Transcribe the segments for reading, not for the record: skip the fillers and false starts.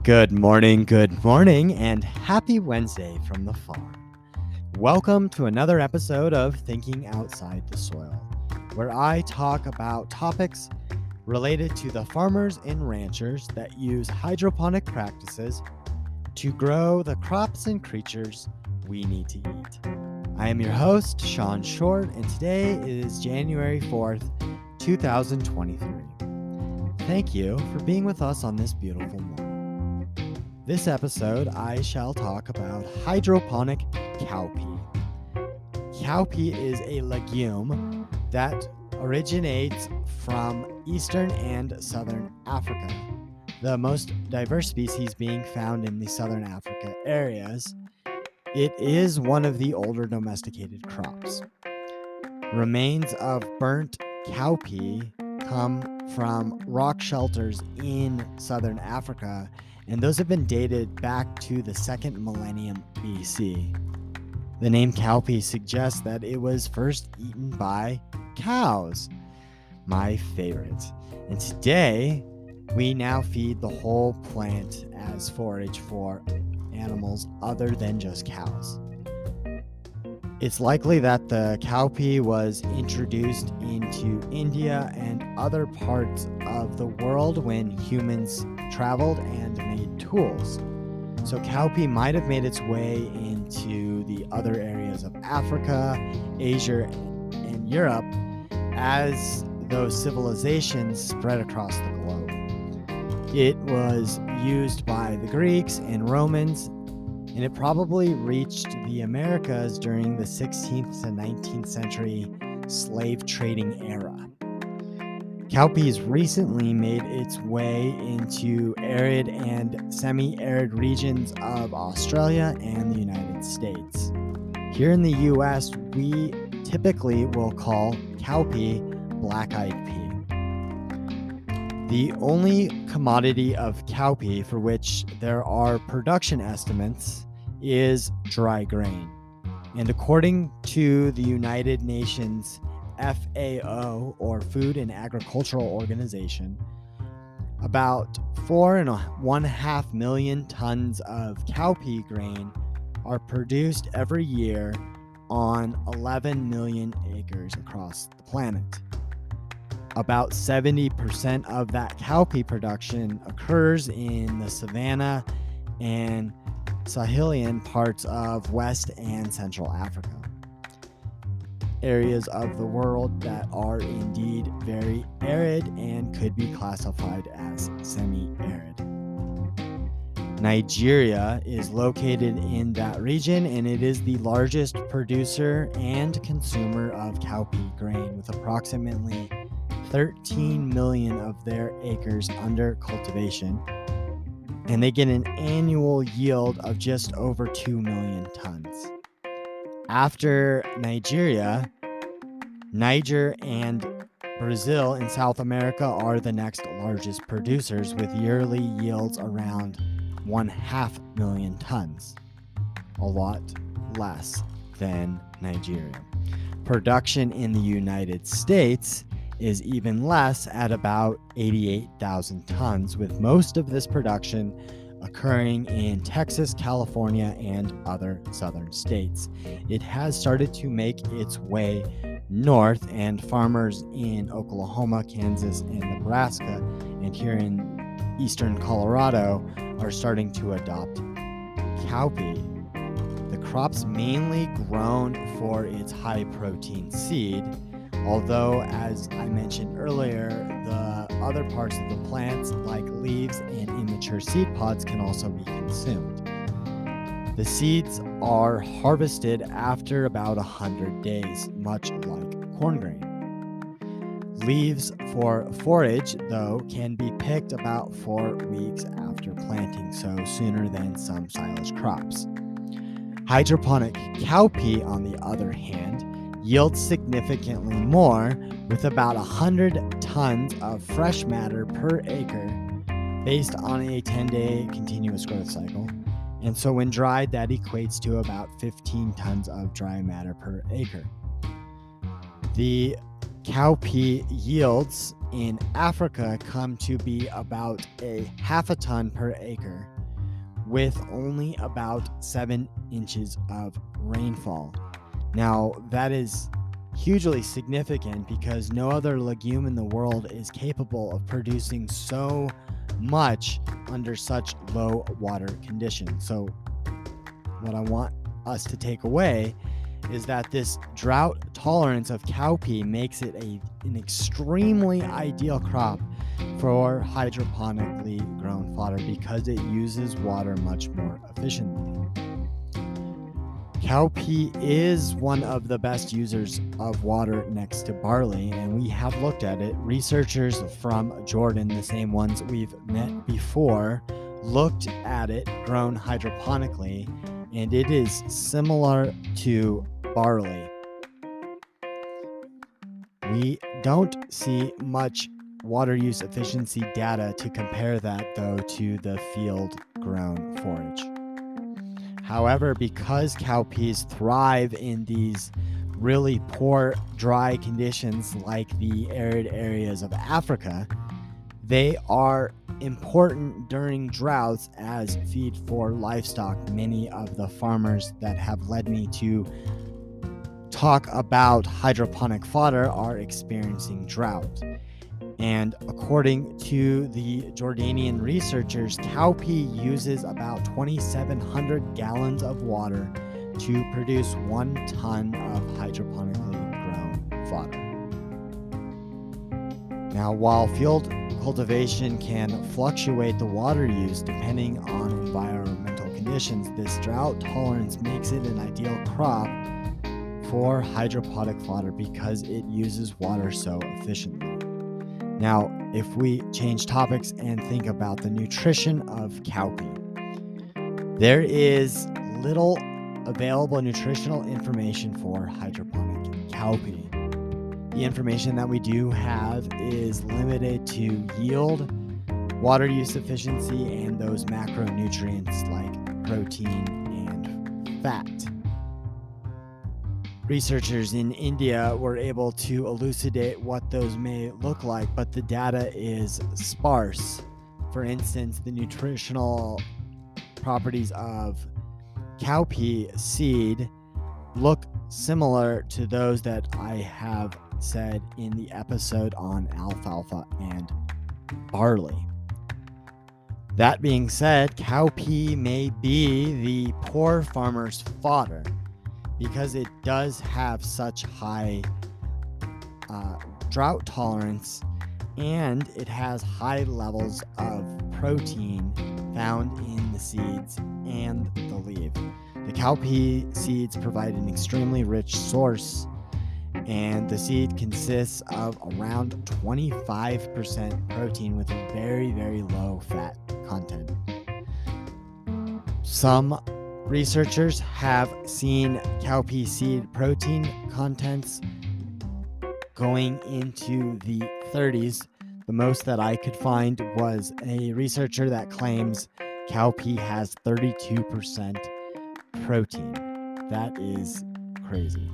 Good morning, and happy Wednesday from the farm. Welcome to another episode of Thinking Outside the Soil, where I talk about topics related to the farmers and ranchers that use hydroponic practices to grow the crops and creatures we need to eat. I am your host, Sean Short, and today is January 4th, 2023. Thank you for being with us on this beautiful morning. This episode, I shall talk about hydroponic cowpea. Cowpea is a legume that originates from eastern and southern Africa, the most diverse species being found in the southern Africa areas. It is one of the older domesticated crops. Remains of burnt cowpea come from rock shelters in southern Africa, and those have been dated back to the 2nd millennium BC. The name cowpea suggests that it was first eaten by cows, my favorite. And today, we now feed the whole plant as forage for animals other than just cows. It's likely that the cowpea was introduced into India and other parts of the world when humans traveled and made tools. So cowpea might have made its way into the other areas of Africa, Asia, and Europe as those civilizations spread across the globe. It was used by the Greeks and Romans, and it probably reached the Americas during the 16th to 19th century slave trading era. Cowpea has recently made its way into arid and semi-arid regions of Australia and the United States. Here in the US, we typically will call cowpea black-eyed pea. The only commodity of cowpea for which there are production estimates is dry grain. And according to the United Nations FAO, or Food and Agricultural Organization, about 4.5 million tons of cowpea grain are produced every year on 11 million acres across the planet. About 70% of that cowpea production occurs in the savanna and Sahelian parts of West and Central Africa, areas of the world that are indeed very arid and could be classified as semi-arid. Nigeria is located in that region, and it is the largest producer and consumer of cowpea grain, with approximately 13 million of their acres under cultivation, and they get an annual yield of just over 2 million tons. After Nigeria, Niger and Brazil in South America are the next largest producers, with yearly yields around 1/2 million tons, a lot less than Nigeria. Production in the United States is even less at about 88,000 tons, with most of this production occurring in Texas, California, and other southern states. It has started to make its way north, and farmers in Oklahoma, Kansas, and Nebraska, and here in eastern Colorado are starting to adopt cowpea. The crop's mainly grown for its high-protein seed, although, as I mentioned earlier, the other parts of the plants, like leaves and immature seed pods, can also be consumed. The seeds are harvested after about 100 days, much like corn grain. Leaves for forage, though, can be picked about 4 weeks after planting, so sooner than some silage crops. Hydroponic cowpea, on the other hand, yields significantly more, with about 100 tons of fresh matter per acre based on a 10-day continuous growth cycle. And so when dried, that equates to about 15 tons of dry matter per acre. The cowpea yields in Africa come to be about 0.5 ton per acre, with only about 7 inches of rainfall. Now, that is hugely significant because no other legume in the world is capable of producing so much under such low water conditions. So what I want us to take away is that this drought tolerance of cowpea makes it an extremely ideal crop for hydroponically grown fodder because it uses water much more efficiently. Cowpea is one of the best users of water next to barley, and we have looked at it. Researchers from Jordan, the same ones we've met before, looked at it grown hydroponically, and it is similar to barley. We don't see much water use efficiency data to compare that, though, to the field-grown forage. However, because cowpeas thrive in these really poor dry conditions like the arid areas of Africa, they are important during droughts as feed for livestock. Many of the farmers that have led me to talk about hydroponic fodder are experiencing drought. And according to the Jordanian researchers, cowpea uses about 2,700 gallons of water to produce 1 ton of hydroponically grown fodder. Now, while field cultivation can fluctuate the water use depending on environmental conditions, this drought tolerance makes it an ideal crop for hydroponic fodder because it uses water so efficiently. Now, if we change topics and think about the nutrition of cowpea, there is little available nutritional information for hydroponic cowpea. The information that we do have is limited to yield, water use efficiency, and those macronutrients like protein and fat. Researchers in India were able to elucidate what those may look like, but the data is sparse. For instance, the nutritional properties of cowpea seed look similar to those that I have said in the episode on alfalfa and barley. That being said, cowpea may be the poor farmer's fodder because it does have such high drought tolerance, and it has high levels of protein found in the seeds and the leaf. The cowpea seeds provide an extremely rich source, and the seed consists of around 25% protein with a very, very low fat content. Some researchers have seen cowpea seed protein contents going into the 30s. The most that I could find was a researcher that claims cowpea has 32% protein. That is crazy.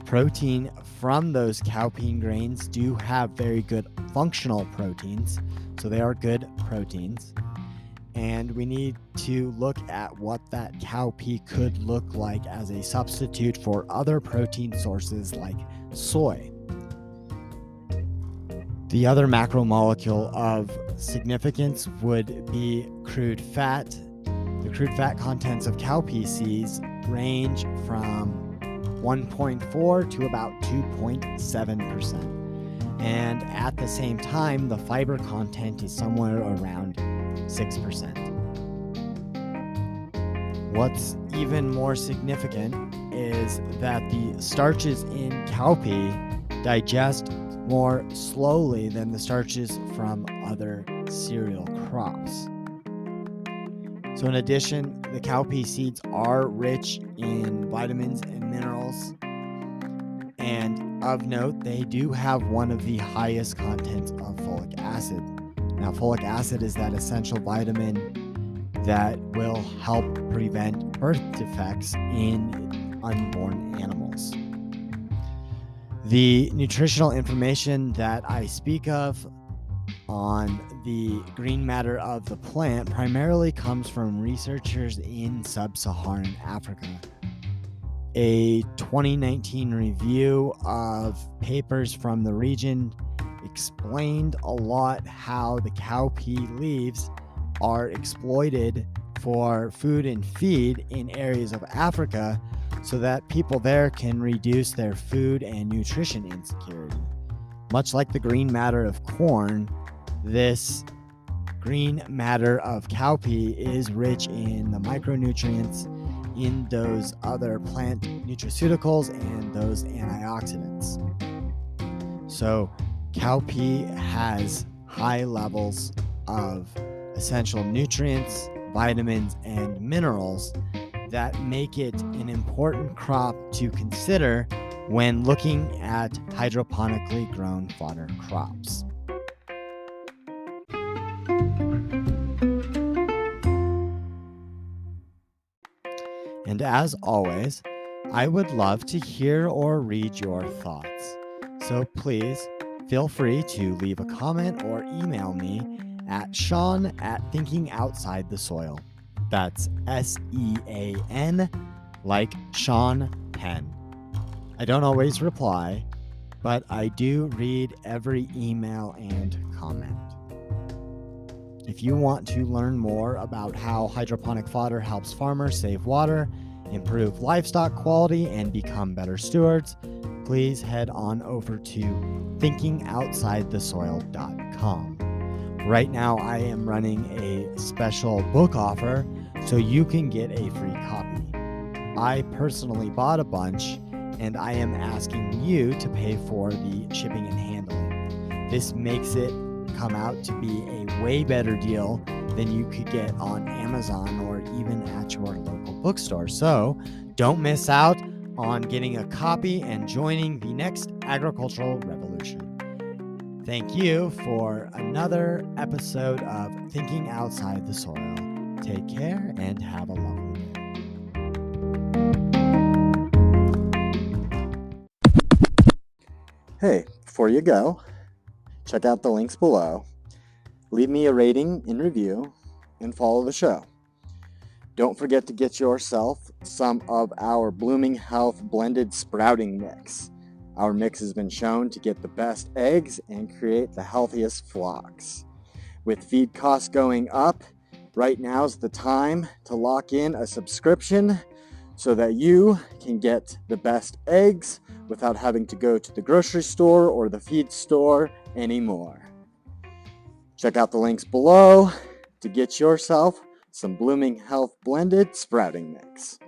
Protein from those cowpea grains do have very good functional proteins, so they are good proteins. And we need to look at what that cowpea could look like as a substitute for other protein sources like soy. The other macromolecule of significance would be crude fat. The crude fat contents of cowpea seeds range from 1.4 to about 2.7%. And at the same time, the fiber content is somewhere around 6%. What's even more significant is that the starches in cowpea digest more slowly than the starches from other cereal crops. So in addition, the cowpea seeds are rich in vitamins and minerals. And of note, they do have one of the highest contents of folic acid. Now, folic acid is that essential vitamin that will help prevent birth defects in unborn animals. The nutritional information that I speak of on the green matter of the plant primarily comes from researchers in sub-Saharan Africa. A 2019 review of papers from the region explained a lot how the cowpea leaves are exploited for food and feed in areas of Africa so that people there can reduce their food and nutrition insecurity. Much like the green matter of corn, this green matter of cowpea is rich in the micronutrients in those other plant nutraceuticals and those antioxidants. So cowpea has high levels of essential nutrients, vitamins, and minerals that make it an important crop to consider when looking at hydroponically grown fodder crops. And as always, I would love to hear or read your thoughts. So please feel free to leave a comment or email me at Sean@thinkingoutsidethesoil. That's SEAN, like Sean Penn. I don't always reply, but I do read every email and comment. If you want to learn more about how hydroponic fodder helps farmers save water, improve livestock quality, and become better stewards, please head on over to thinkingoutsidethesoil.com. Right now, I am running a special book offer so you can get a free copy. I personally bought a bunch, and I am asking you to pay for the shipping and handling. This makes it come out to be a way better deal than you could get on Amazon or even at your local bookstore. So don't miss out on getting a copy and joining the next agricultural revolution. Thank you for another episode of Thinking Outside the Soil. Take care and have a lovely day. Hey, before you go, check out the links below. Leave me a rating and review and follow the show. Don't forget to get yourself some of our Blooming Health blended sprouting mix. Our mix has been shown to get the best eggs and create the healthiest flocks. With feed costs going up, right now's the time to lock in a subscription so that you can get the best eggs without having to go to the grocery store or the feed store anymore. Check out the links below to get yourself some Blooming Health blended sprouting mix.